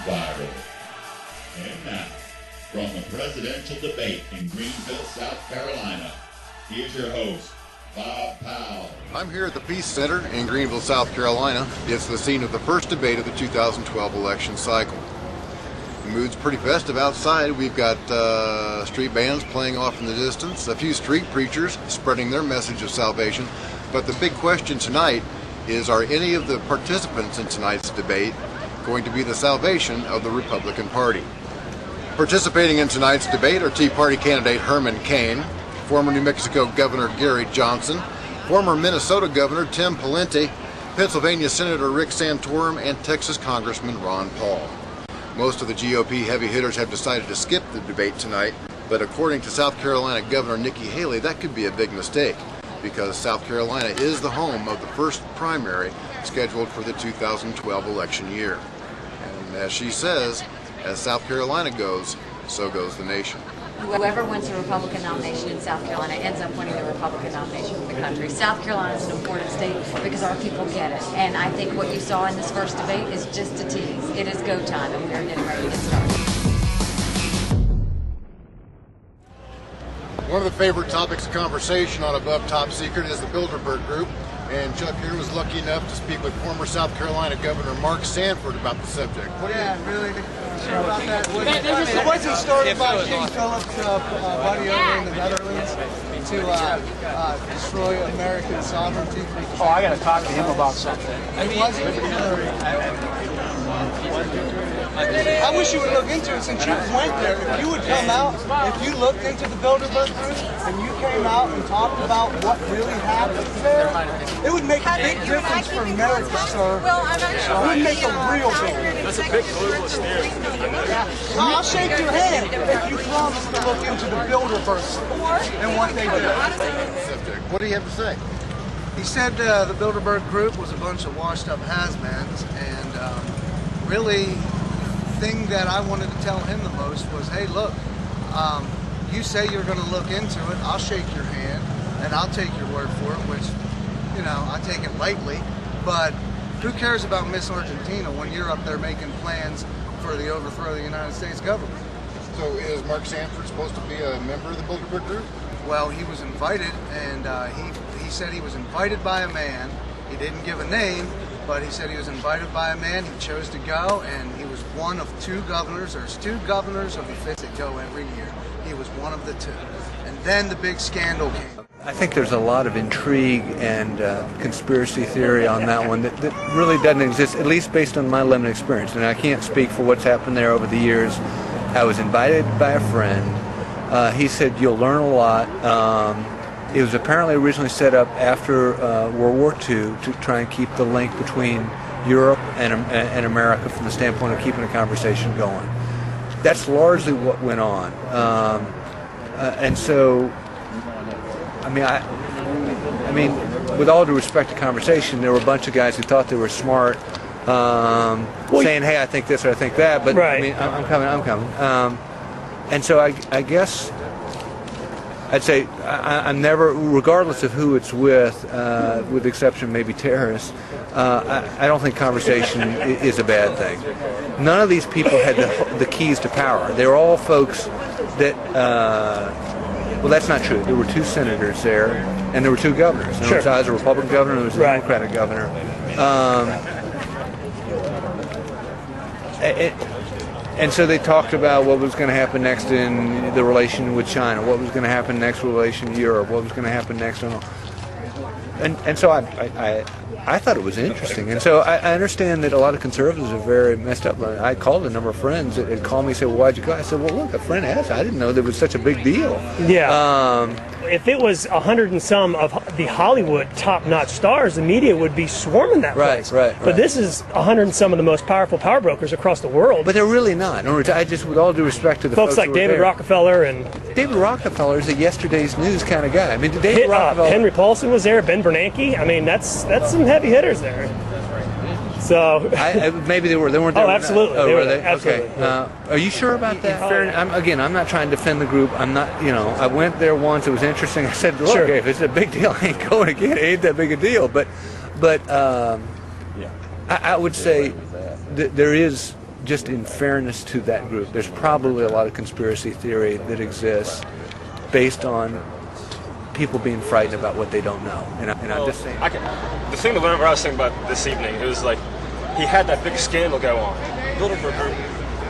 viral. And now, from the presidential debate in Greenville, South Carolina, here's your host, Bob Powell. I'm here at the Peace Center in Greenville, South Carolina. It's the scene of the first debate of the 2012 election cycle. The mood's pretty festive outside. We've got street bands playing off in the distance, a few street preachers spreading their message of salvation. But the big question tonight is, are any of the participants in tonight's debate going to be the salvation of the Republican Party? Participating in tonight's debate are Tea Party candidate Herman Cain, former New Mexico Governor Gary Johnson, former Minnesota Governor Tim Pawlenty, Pennsylvania Senator Rick Santorum, and Texas Congressman Ron Paul. Most of the GOP heavy hitters have decided to skip the debate tonight, but according to South Carolina Governor Nikki Haley, that could be a big mistake, because South Carolina is the home of the first primary scheduled for the 2012 election year. And as she says, as South Carolina goes, so goes the nation. Whoever wins the Republican nomination in South Carolina ends up winning the Republican nomination for the country. South Carolina is an important state because our people get it. And I think what you saw in this first debate is just a tease. It is go time, and we're getting ready to get started. One of the favorite topics of conversation on Above Top Secret is the Bilderberg Group, and Chuck here was lucky enough to speak with former South Carolina Governor Mark Sanford about the subject. Really sure about that. It wasn't started by King Philip's buddy over in the Netherlands to destroy American sovereignty. Oh, I got to talk to him about something. It wasn't. I wish you would look into it since you went there. If you would come out, if you looked into the Bilderberg Group and you came out and talked about what really happened there, it would make a big difference for America, sir. It would make a real big difference. That's a big globalist theory. I'll shake your hand if you promise to look into the Bilderberg and what they do. What do you have to say? He said the Bilderberg Group was a bunch of washed-up has-beens, and really, the thing that I wanted to tell him the most was, hey, look, you say you're going to look into it, I'll shake your hand, and I'll take your word for it, which, you know, I take it lightly, but who cares about Miss Argentina when you're up there making plans for the overthrow of the United States government? So is Mark Sanford supposed to be a member of the Bilderberg Group? Well, he was invited, and he said he was invited by a man. He didn't give a name, but he said he was invited by a man. He chose to go, and he was one of two governors. There's two governors of the fifth that go every year. He was one of the two. And then the big scandal came. I think there's a lot of intrigue and conspiracy theory on that one that really doesn't exist, at least based on my limited experience. And I can't speak for what's happened there over the years. I was invited by a friend. He said, you'll learn a lot. It was apparently originally set up after World War II to try and keep the link between Europe and America from the standpoint of keeping a conversation going. That's largely what went on. And so, I mean, with all due respect to conversation, there were a bunch of guys who thought they were smart, saying, hey, I think this or I think that, but right. I mean, I'm coming. And so I guess I'd say I'm never, regardless of who it's with the exception of maybe terrorists, I don't think conversation is a bad thing. None of these people had the keys to power. They were all folks that, well, that's not true. There were two senators there, and there were two governors. There was a Republican governor and there was a Democratic governor. And so they talked about what was going to happen next in the relation with China, what was going to happen next in relation to Europe, what was going to happen next. And so I thought it was interesting. And so I understand that a lot of conservatives are very messed up. I called a number of friends that had called me and said, well, why'd you go? I said, well, look, a friend asked. I didn't know there was such a big deal. Yeah. If it was 100 and some of the Hollywood top-notch stars, the media would be swarming that place. Right. But this is 100 and some of the most powerful power brokers across the world. But they're really not. In other words, I just, with all due respect to the folks like David Rockefeller and David Rockefeller is a yesterday's news kind of guy. I mean, David Rockefeller, Henry Paulson was there, Ben Bernanke. I mean, that's some heavy hitters there. So maybe they weren't there. Oh, absolutely. Oh, were they? Absolutely. Okay. Are you sure about that? I'm not trying to defend the group. I'm not. I went there once. It was interesting. I said, look, if it's a big deal, I ain't going again. It ain't that big a deal. But I would say there is just in fairness to that group, there's probably a lot of conspiracy theory that exists based on people being frightened about what they don't know. And I'm just saying. The thing that whenever I was thinking about this evening, it was like he had that big scandal go on. Bilderberg Group,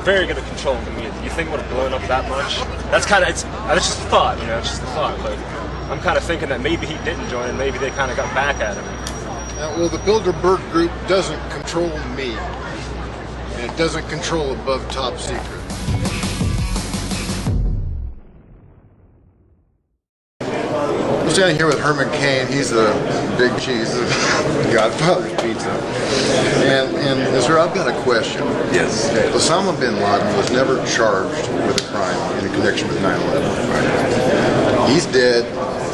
very good at controlling the media. You think it would have blown up that much? That's just a thought, you know, it's just a thought. But I'm kind of thinking that maybe he didn't join and maybe they kind of got back at him. Well, the Bilderberg Group doesn't control me, and it doesn't control above top secret. I'm standing here with Herman Cain. He's a big cheese of Godfather's Pizza. And sir, I've got a question. Yes. Okay. Osama bin Laden was never charged with a crime in connection with 9/11. He's dead.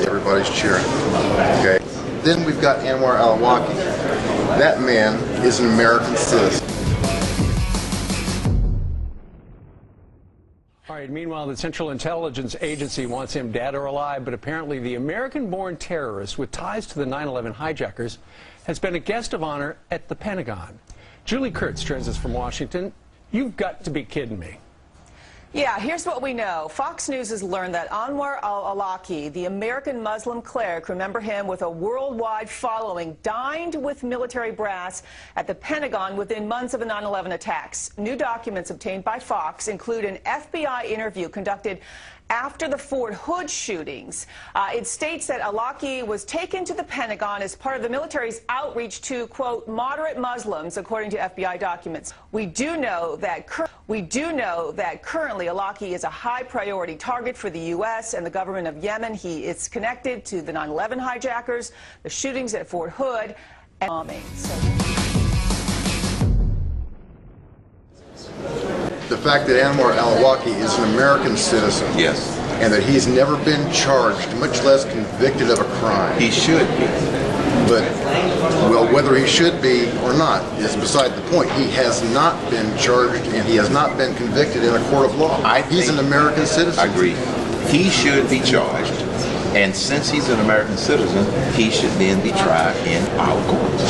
Everybody's cheering. Okay. Then we've got Anwar al-Awlaki. That man is an American citizen. All right, meanwhile, the Central Intelligence Agency wants him dead or alive, but apparently the American-born terrorist with ties to the 9/11 hijackers has been a guest of honor at the Pentagon. Julie Kurtz joins us from Washington. You've got to be kidding me. Yeah, here's what we know. Fox News has learned that Anwar al-Awlaki, the American Muslim cleric, remember him with a worldwide following, dined with military brass at the Pentagon within months of the 9/11 attacks. New documents obtained by Fox include an FBI interview conducted after the Fort Hood shootings. It states that al-Awlaki was taken to the Pentagon as part of the military's outreach to, quote, moderate Muslims, according to FBI documents. We do know that currently al-Awlaki is a high priority target for the U.S. and the government of Yemen. He is connected to the 9/11 hijackers, the shootings at Fort Hood, and bombings. The fact that Anwar al-Awlaki is an American citizen, Yes. and that he's never been charged, much less convicted of a crime. He should be. But, well, whether he should be or not is beside the point. He has not been charged, and he has not been convicted in a court of law. He's an American citizen. I agree. He should be charged, and since he's an American citizen, he should then be tried in our courts.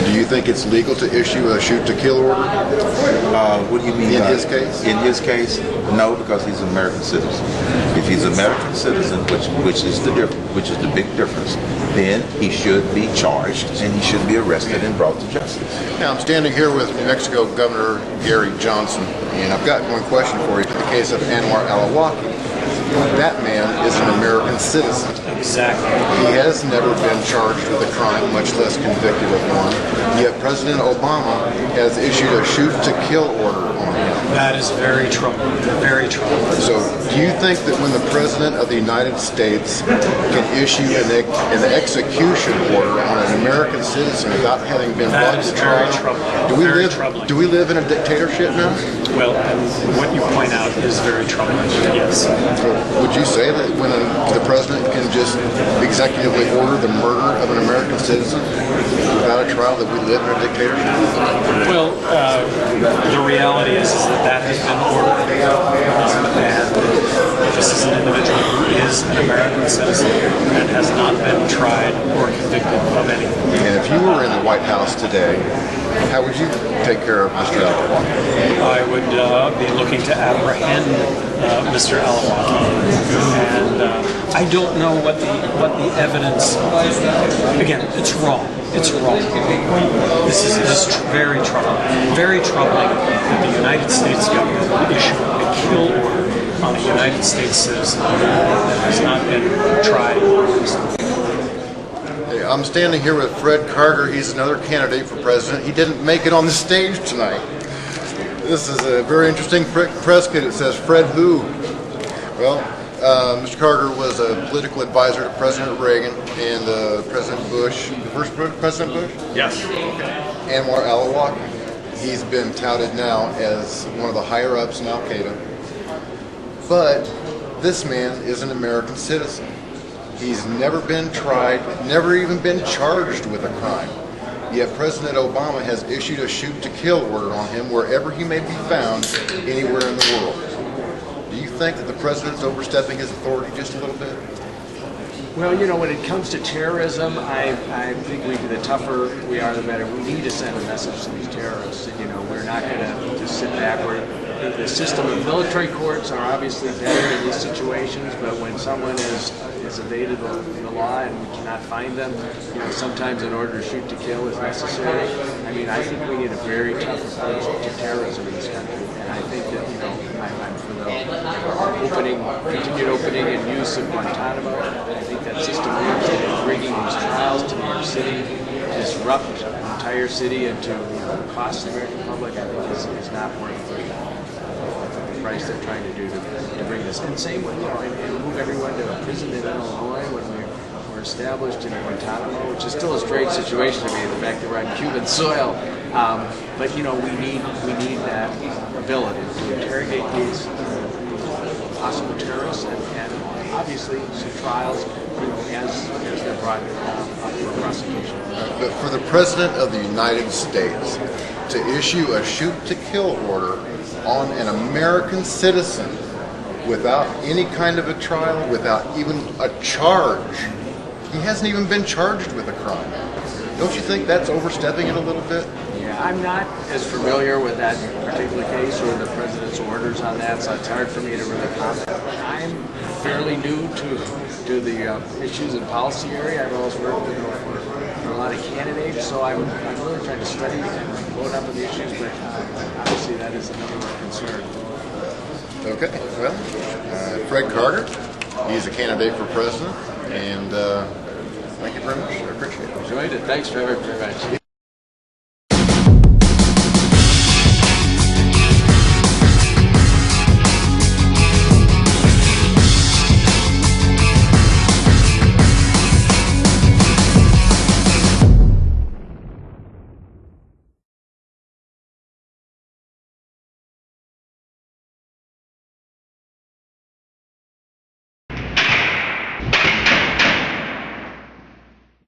Do you think it's legal to issue a shoot-to-kill order? What do you mean? In his case? In his case, no, because he's an American citizen. If he's an American citizen, which is the big difference, then he should be charged and he should be arrested and brought to justice. Now, I'm standing here with New Mexico Governor Gary Johnson, and I've got one question for you. In the case of Anwar al-Awlaki, that man is an American citizen. Exactly. He has never been charged with a crime, much less convicted of one. Yet President Obama has issued a shoot-to-kill order on him. That is very troubling. Very troubling. So, do you think that when the President of the United States can issue an execution order on an American citizen without having been brought to trial? Do we live in a dictatorship now? Well, what you point out is very troubling. Yes. Would you say that when the President can just executively order the murder of an American citizen without a trial, that we live in a dictatorship? Well, the reality is that has been ordered, and this is an individual who is an American citizen and has not been tried or convicted of anything. And if you were in the White House today, how would you take care of Mr. al-Awlaki? I would be looking to apprehend Mr. al-Awlaki, and I don't know what the evidence. Again, it's wrong. It's wrong. This is very troubling. Very troubling that the United States government would issue a kill order on a United States citizen that has not been tried or arrested. I'm standing here with Fred Carter. He's another candidate for president. He didn't make it on the stage tonight. This is a very interesting press kit. It says, Fred who? Well, Mr. Carter was a political advisor to President Reagan and President Bush. The first President Bush? Yes. Anwar al-Awlaki. He's been touted now as one of the higher-ups in Al-Qaeda. But this man is an American citizen. He's never been tried, never even been charged with a crime. Yet President Obama has issued a shoot-to-kill order on him wherever he may be found anywhere in the world. Do you think that the president's overstepping his authority just a little bit? Well, you know, when it comes to terrorism, I think the tougher we are, the better. We need to send a message to these terrorists. You know, we're not going to just sit back. The system of military courts are obviously better in these situations, but when someone has evaded the law and we cannot find them, you know, sometimes in order to shoot to kill is necessary. I mean, I think we need a very tough approach to terrorism in this country, and I think that, you know, I'm for the continued opening and use of Guantanamo. I think that system works, and bringing these trials to New York City, disrupt the entire city, and to, you know, cost the American public, I think is not worth the price they're trying to do to bring this. And same with, you know, and move everyone to a prison in Illinois when we're established in Guantanamo, which is still a strange situation to me, the fact that we're on Cuban soil. But, you know, we need that ability to interrogate these possible terrorists and obviously some trials, you know, as they're brought up for prosecution. But for the President of the United States to issue a shoot-to-kill order on an American citizen without any kind of a trial, without even a charge, he hasn't even been charged with a crime. Don't you think that's overstepping it a little bit? Yeah, I'm not as familiar with that particular case or the President's orders on that, so it's hard for me to really comment. I'm fairly new to the issues and policy area. I've always worked, you know, for a lot of candidates, so I'm really trying to study and vote up on the issues, but obviously that is another concern. Okay, well, Fred Carter, he's a candidate for president, and thank you very much. I appreciate it. Enjoyed it. Thanks very much.